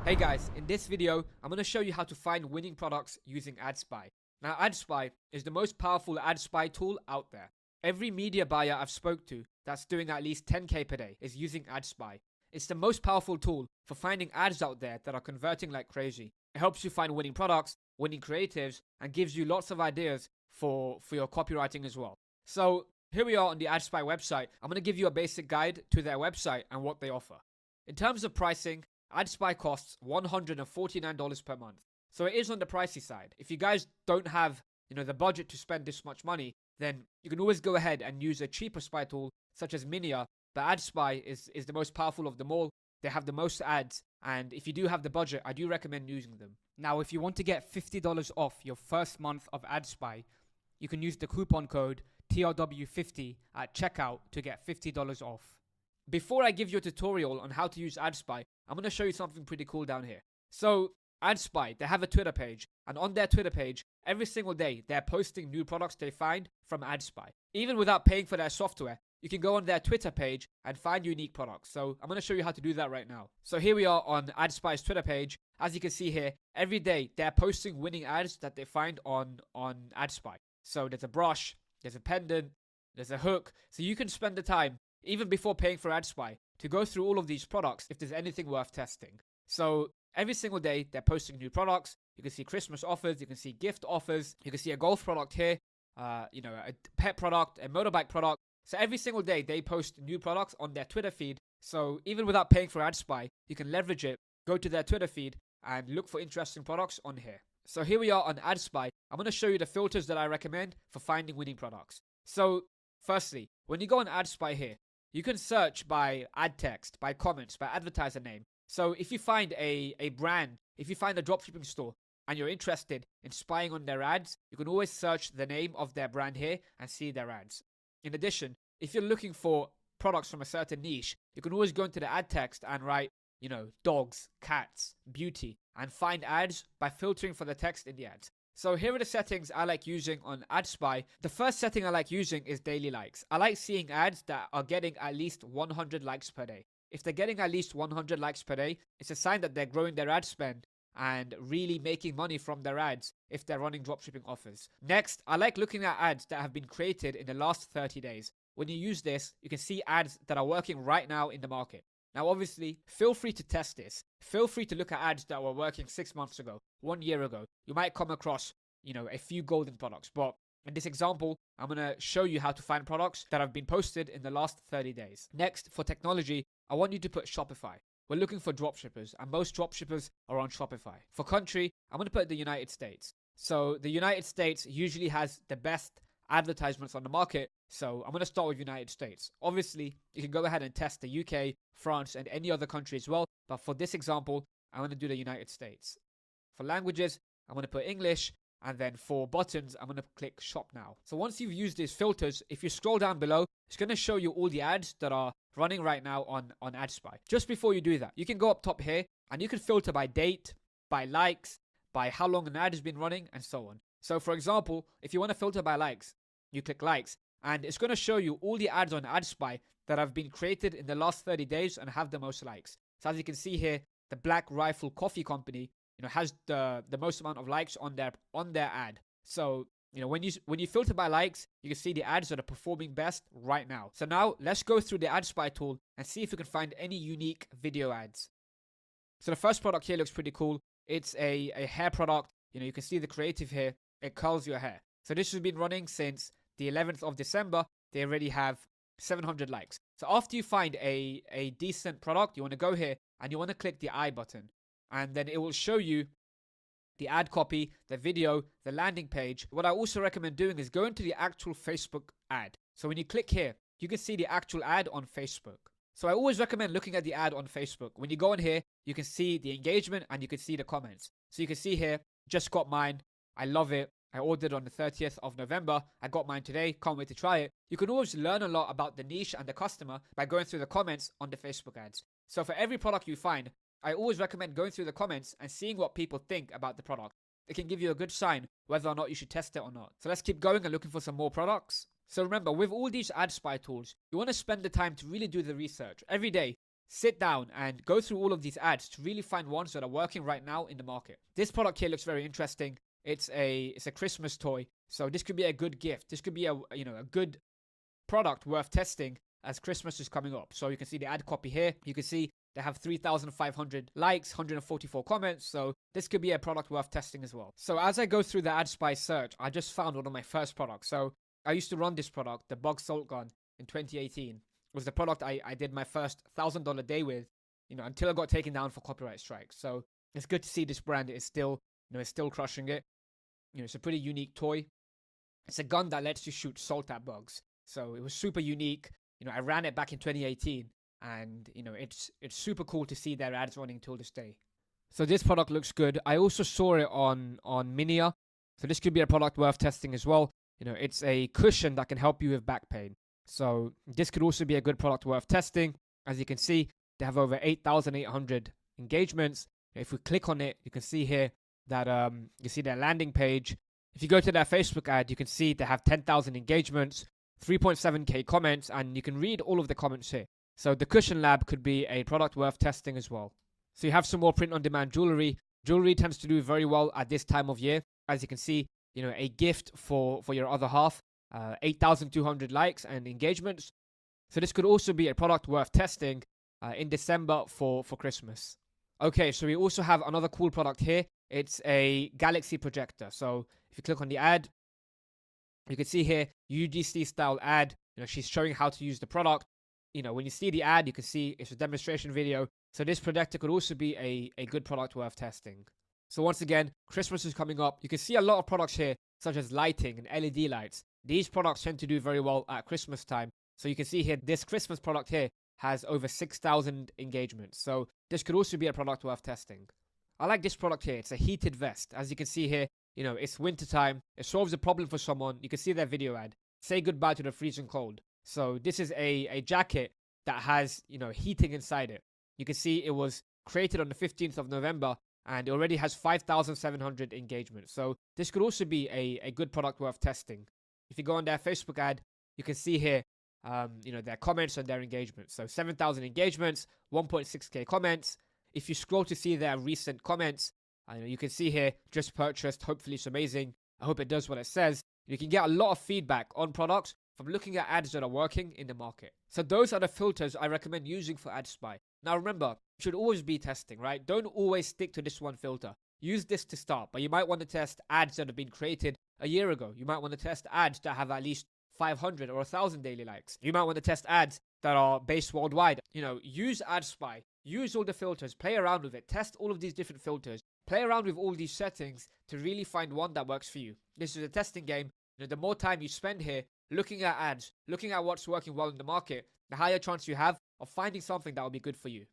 Hey guys, in this video, I'm going to show you how to find winning products using AdSpy. Now, AdSpy is the most powerful ad spy tool out there. Every media buyer I've spoke to that's doing at least 10k per day is using AdSpy. It's the most powerful tool for finding ads out there that are converting like crazy. It helps you find winning products, winning creatives, and gives you lots of ideas for your copywriting as well. So here we are on the AdSpy website. I'm going to give you a basic guide to their website and what they offer. In terms of pricing, AdSpy costs $149 per month. So it is on the pricey side. If you guys don't have, the budget to spend this much money, then you can always go ahead and use a cheaper spy tool such as Minia. But AdSpy is the most powerful of them all. They have the most ads, and if you do have the budget, I do recommend using them. Now, if you want to get $50 off your first month of AdSpy, you can use the coupon code TRW50 at checkout to get $50 off. Before I give you a tutorial on how to use AdSpy, I'm going to show you something pretty cool down here. So, AdSpy, they have a Twitter page, and on their Twitter page, every single day, they're posting new products they find from AdSpy. Even without paying for their software, you can go on their Twitter page and find unique products. So, I'm going to show you how to do that right now. So, here we are on AdSpy's Twitter page. As you can see here, every day, they're posting winning ads that they find on AdSpy. So, there's a brush, there's a pendant, there's a hook. So, you can spend the time even before paying for AdSpy, to go through all of these products if there's anything worth testing. So every single day, they're posting new products. You can see Christmas offers, you can see gift offers, you can see a golf product here, a pet product, a motorbike product. So every single day, they post new products on their Twitter feed. So even without paying for AdSpy, you can leverage it, go to their Twitter feed, and look for interesting products on here. So here we are on AdSpy. I'm going to show you the filters that I recommend for finding winning products. So firstly, when you go on AdSpy here, you can search by ad text, by comments, by advertiser name. So if you find a brand, if you find a dropshipping store and you're interested in spying on their ads, you can always search the name of their brand here and see their ads. In addition, if you're looking for products from a certain niche, you can always go into the ad text and write, dogs, cats, beauty, and find ads by filtering for the text in the ads. So here are the settings I like using on AdSpy. The first setting I like using is daily likes. I like seeing ads that are getting at least 100 likes per day. If they're getting at least 100 likes per day, it's a sign that they're growing their ad spend and really making money from their ads if they're running dropshipping offers. Next, I like looking at ads that have been created in the last 30 days. When you use this, you can see ads that are working right now in the market. Now, obviously, feel free to test this. Feel free to look at ads that were working 6 months ago, 1 year ago. You might come across, a few golden products. But in this example, I'm going to show you how to find products that have been posted in the last 30 days. Next, for technology, I want you to put Shopify. We're looking for dropshippers, and most dropshippers are on Shopify. For country, I'm going to put the United States. So the United States usually has the best advertisements on the market, so I'm going to start with United States. Obviously, you can go ahead and test the UK, France, and any other country as well, but for this example, I'm going to do the United States. For languages, I'm going to put English, and then for buttons, I'm going to click shop now. So once you've used these filters, if you scroll down below, it's going to show you all the ads that are running right now on AdSpy. Just before you do that, you can go up top here, and you can filter by date, by likes, by how long an ad has been running, and so on. So for example, if you want to filter by likes, you click likes, and it's going to show you all the ads on AdSpy that have been created in the last 30 days and have the most likes. So as you can see here, the Black Rifle Coffee Company, has the most amount of likes on their ad. So, when you filter by likes, you can see the ads that are performing best right now. So now let's go through the AdSpy tool and see if we can find any unique video ads. So the first product here looks pretty cool. It's a hair product. You can see the creative here. It curls your hair. So this has been running since the 11th of December. They already have 700 likes. So after you find a decent product, you want to go here and you want to click the I button. And then it will show you the ad copy, the video, the landing page. What I also recommend doing is going to the actual Facebook ad. So when you click here, you can see the actual ad on Facebook. So I always recommend looking at the ad on Facebook. When you go in here, you can see the engagement and you can see the comments. So you can see here, just got mine. I love it. I ordered on the 30th of November. I got mine today. Can't wait to try it. You can always learn a lot about the niche and the customer by going through the comments on the Facebook ads. So for every product you find, I always recommend going through the comments and seeing what people think about the product. It can give you a good sign whether or not you should test it or not. So let's keep going and looking for some more products. So remember, with all these ad spy tools, you want to spend the time to really do the research. Every day, sit down and go through all of these ads to really find ones that are working right now in the market. This product here looks very interesting. It's a Christmas toy, so this could be a good gift. This could be a good product worth testing as Christmas is coming up. So you can see the ad copy here. You can see they have 3,500 likes, 144 comments. So this could be a product worth testing as well. So as I go through the AdSpy search, I just found one of my first products. So I used to run this product, the Bug Salt Gun, in 2018. It was the product I did my first $1,000 day with, until I got taken down for copyright strikes. So it's good to see this brand is still, it's still crushing it. It's a pretty unique toy. It's a gun that lets you shoot salt at bugs. So it was super unique. I ran it back in 2018, and it's super cool to see their ads running till this day. So this product looks good. I also saw it on Minia. So this could be a product worth testing as well. It's a cushion that can help you with back pain. So this could also be a good product worth testing. As you can see, they have over 8,800 engagements. If we click on it, you can see here that you see their landing page. If you go to their Facebook ad, you can see they have 10,000 engagements, 3.7k comments, and you can read all of the comments here. So the Cushion Lab could be a product worth testing as well. So you have some more print-on-demand jewelry. Jewelry tends to do very well at this time of year. As you can see, a gift for your other half, 8,200 likes and engagements. So this could also be a product worth testing in December for Christmas. Okay, so we also have another cool product here. It's a Galaxy projector. So if you click on the ad, you can see here, UGC style ad. She's showing how to use the product. When you see the ad, you can see it's a demonstration video. So this projector could also be a good product worth testing. So once again, Christmas is coming up. You can see a lot of products here, such as lighting and LED lights. These products tend to do very well at Christmas time. So you can see here, this Christmas product here has over 6,000 engagements. So this could also be a product worth testing. I like this product here. It's a heated vest. As you can see here, it's winter time. It solves a problem for someone. You can see their video ad. Say goodbye to the freezing cold. So this is a jacket that has, heating inside it. You can see it was created on the 15th of November and it already has 5,700 engagements. So this could also be a good product worth testing. If you go on their Facebook ad, you can see here, their comments and their engagements. So 7,000 engagements, 1.6k comments. If you scroll to see their recent comments, you can see here, just purchased, hopefully it's amazing. I hope it does what it says. You can get a lot of feedback on products from looking at ads that are working in the market. So those are the filters I recommend using for AdSpy. Now remember, you should always be testing, right? Don't always stick to this one filter. Use this to start, but you might want to test ads that have been created a year ago. You might want to test ads that have at least 500 or 1,000 daily likes. You might want to test ads that are based worldwide. Use AdSpy. Use all the filters. Play around with it. Test all of these different filters. Play around with all these settings to really find one that works for you. This is a testing game. The more time you spend here looking at ads, looking at what's working well in the market, the higher chance you have of finding something that will be good for you.